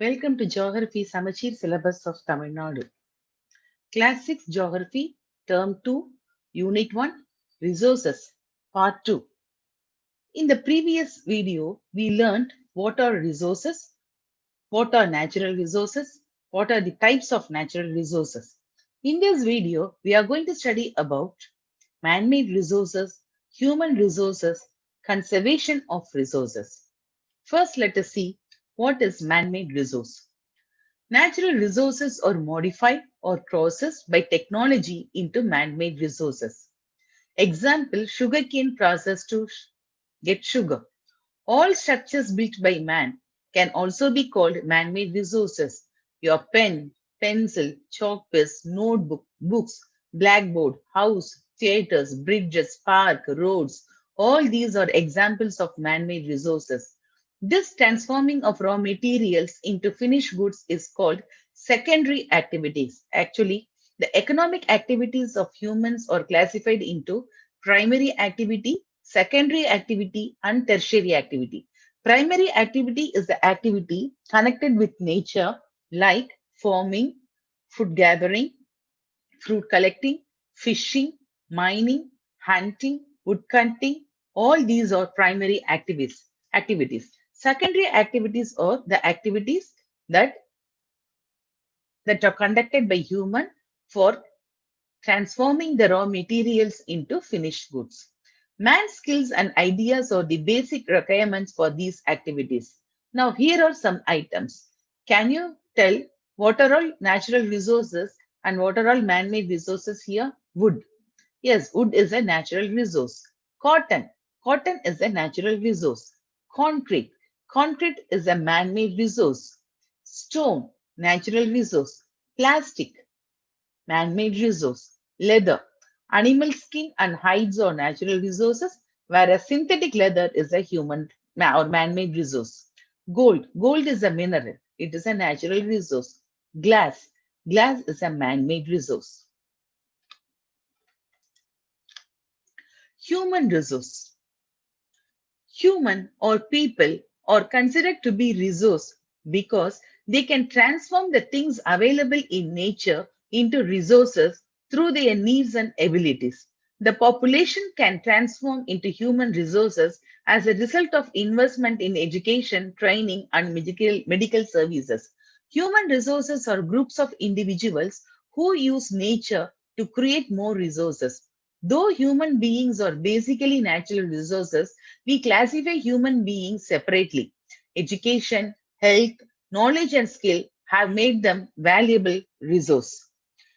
Welcome to Geography Samachir Syllabus of Tamil Nadu. Class 6 Geography, Term 2, Unit 1, Resources, Part 2. In the previous video, we learned what are resources, what are natural resources, what are the types of natural resources. In this video, we are going to study about man-made resources, human resources, conservation of resources. First, let us see what is man-made resource. Natural resources are modified or processed by technology into man-made resources. Example, sugarcane processed to get sugar. All structures built by man can also be called man-made resources. Your pen, pencil, chalk piece, notebook, books, blackboard, house, theaters, bridges, park, roads, all these are examples of man-made resources. This transforming of raw materials into finished goods is called secondary activities. Actually, the economic activities of humans are classified into primary activity, secondary activity, and tertiary activity. Primary activity is the activity connected with nature, like farming, food gathering, fruit collecting, fishing, mining, hunting, wood cutting. All these are primary activities. Secondary activities are the activities that, that are conducted by human for transforming the raw materials into finished goods. Man's skills and ideas are the basic requirements for these activities. Now, here are some items. Can you tell what are all natural resources and what are all man made resources here? Wood. Yes, wood is a natural resource. Cotton. Cotton is a natural resource. Concrete. Concrete is a man made resource. Stone. Natural resource. Plastic man-made resource. Leather. Animal skin and hides are natural resources, whereas synthetic leather is a human or man-made resource. Gold. Gold is a mineral. It is a natural resource. Glass. Glass is a man-made resource. Human resource. Human or people are considered to be resource because they can transform the things available in nature into resources through their needs and abilities. The population can transform into human resources as a result of investment in education, training, and medical services. Human resources are groups of individuals who use nature to create more resources. Though human beings are basically natural resources, we classify human beings separately. Education, health, knowledge, and skill have made them valuable resource.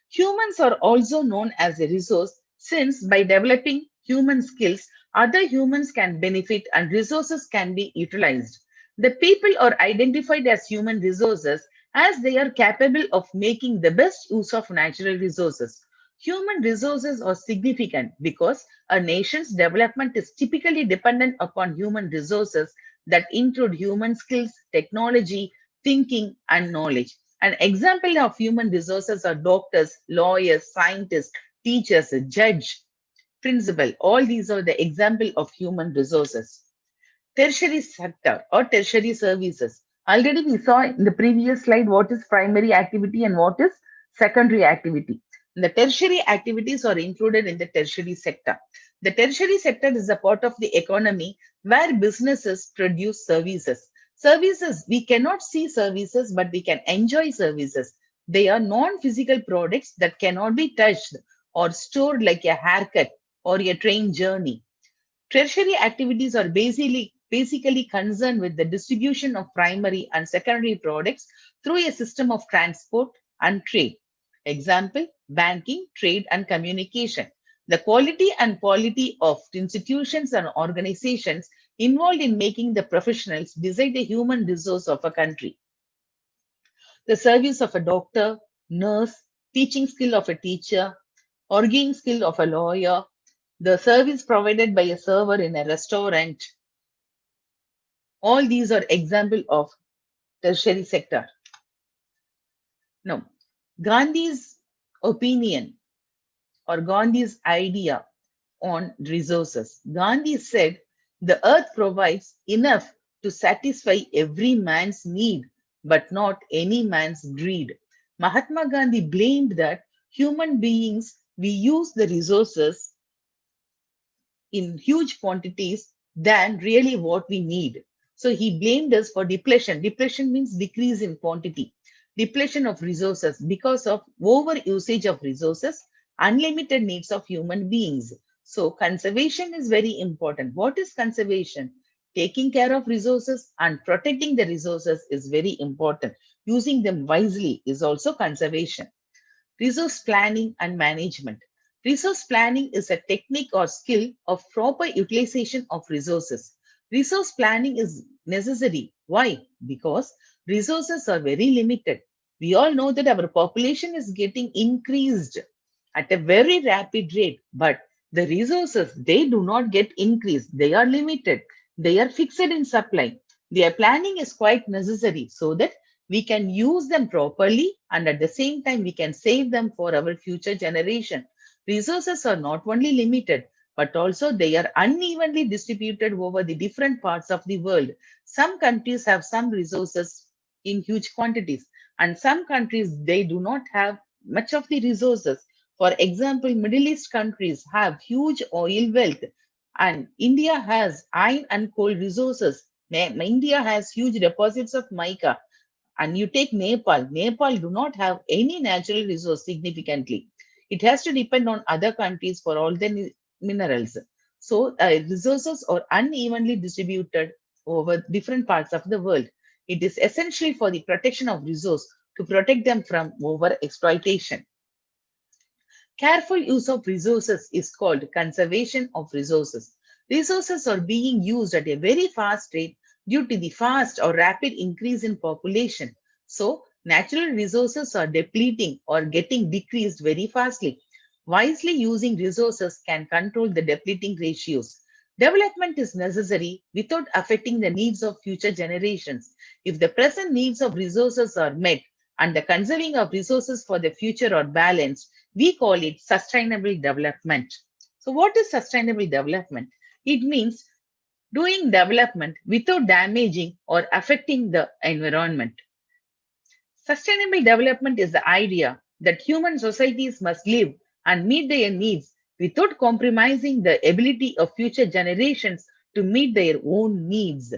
Humans are also known as a resource since by developing human skills, other humans can benefit and resources can be utilized. The people are identified as human resources as they are capable of making the best use of natural resources. Human resources are significant because a nation's development is typically dependent upon human resources that include human skills, technology, thinking, and knowledge. An example of human resources are doctors, lawyers, scientists, teachers, judge, principal. All these are the example of human resources. Tertiary sector or tertiary services. Already we saw in the previous slide what is primary activity and what is secondary activity. The tertiary activities are included in the tertiary sector. The tertiary sector is a part of the economy where businesses produce services. Services, we cannot see services, but we can enjoy services. They are non-physical products that cannot be touched or stored like a haircut or a train journey. Tertiary activities are basically concerned with the distribution of primary and secondary products through a system of transport and trade. Example, banking, trade, and communication. The quality and quality of institutions and organizations involved in making the professionals decide the human resource of a country. The service of a doctor, nurse, teaching skill of a teacher, arguing skill of a lawyer, the service provided by a server in a restaurant. All these are example of tertiary sector. Now, Gandhi's opinion or Gandhi's idea on resources. Gandhi said the earth provides enough to satisfy every man's need but not any man's greed. Mahatma Gandhi blamed that human beings we use the resources in huge quantities than really what we need. So he blamed us for depletion. Depletion means decrease in quantity, depletion of resources because of over usage of resources, unlimited needs of human beings. So conservation is very important. What is conservation? Taking care of resources and protecting the resources is very important. Using them wisely is also conservation. Resource planning and management. Resource planning is a technique or skill of proper utilization of resources. Resource planning is necessary. Why? Because resources are very limited. We all know that our population is getting increased at a very rapid rate, but the resources, they do not get increased. They are limited. They are fixed in supply. Their planning is quite necessary so that we can use them properly and at the same time we can save them for our future generation. Resources are not only limited but also they are unevenly distributed over the different parts of the world. Some countries have some resources in huge quantities and some countries they do not have much of the resources. For example, Middle East countries have huge oil wealth and India has iron and coal resources. India has huge deposits of mica and you take Nepal, Nepal do not have any natural resource significantly. It has to depend on other countries for all the minerals. So resources are unevenly distributed over different parts of the world. It is essential for the protection of resource to protect them from over exploitation. Careful use of resources is called conservation of resources. Resources are being used at a very fast rate due to the fast or rapid increase in population. So, natural resources are depleting or getting decreased very fastly. Wisely using resources can control the depleting ratios. Development is necessary without affecting the needs of future generations. If the present needs of resources are met and the conserving of resources for the future are balanced, we call it sustainable development. So, what is sustainable development? It means doing development without damaging or affecting the environment. Sustainable development is the idea that human societies must live and meet their needs without compromising the ability of future generations to meet their own needs.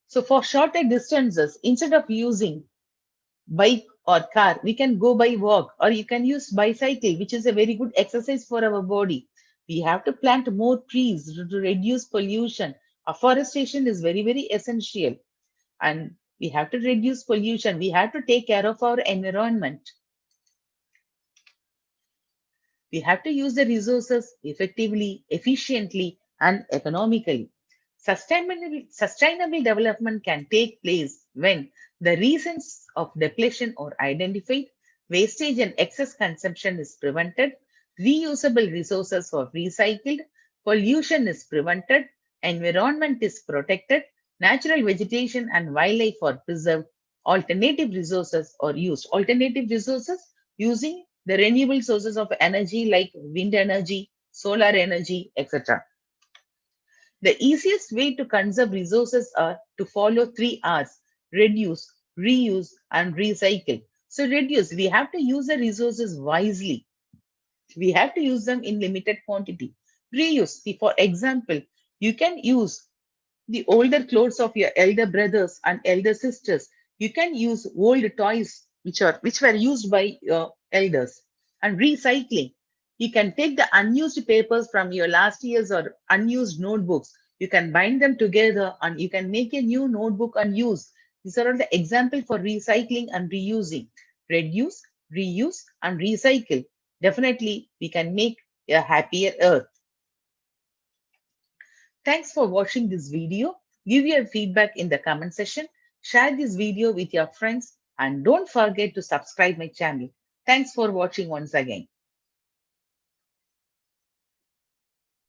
So, for shorter distances, instead of using bike or car, we can go by walk or you can use bicycle, which is a very good exercise for our body. We have to plant more trees to reduce pollution. Afforestation is very, very essential and we have to reduce pollution. We have to take care of our environment. We have to use the resources effectively, efficiently, and economically. Sustainable development can take place when the reasons of depletion are identified, wastage and excess consumption is prevented, reusable resources are recycled, pollution is prevented, environment is protected, natural vegetation and wildlife are preserved, alternative resources are used. Alternative resources using the renewable sources of energy like wind energy, solar energy, etc. The easiest way to conserve resources are to follow 3 R's: reduce, reuse, and recycle. So, reduce, we have to use the resources wisely. We have to use them in limited quantity. Reuse, see, for example, you can use the older clothes of your elder brothers and elder sisters. You can use old toys which were used by your elders. And recycling, you can take the unused papers from your last year's or unused notebooks. You can bind them together and you can make a new notebook and use. These are all the example for recycling and reusing. Reduce, reuse, and recycle. Definitely, we can make a happier earth. Thanks for watching this video. Give your feedback in the comment section. Share this video with your friends and don't forget to subscribe my channel. Thanks for watching once again.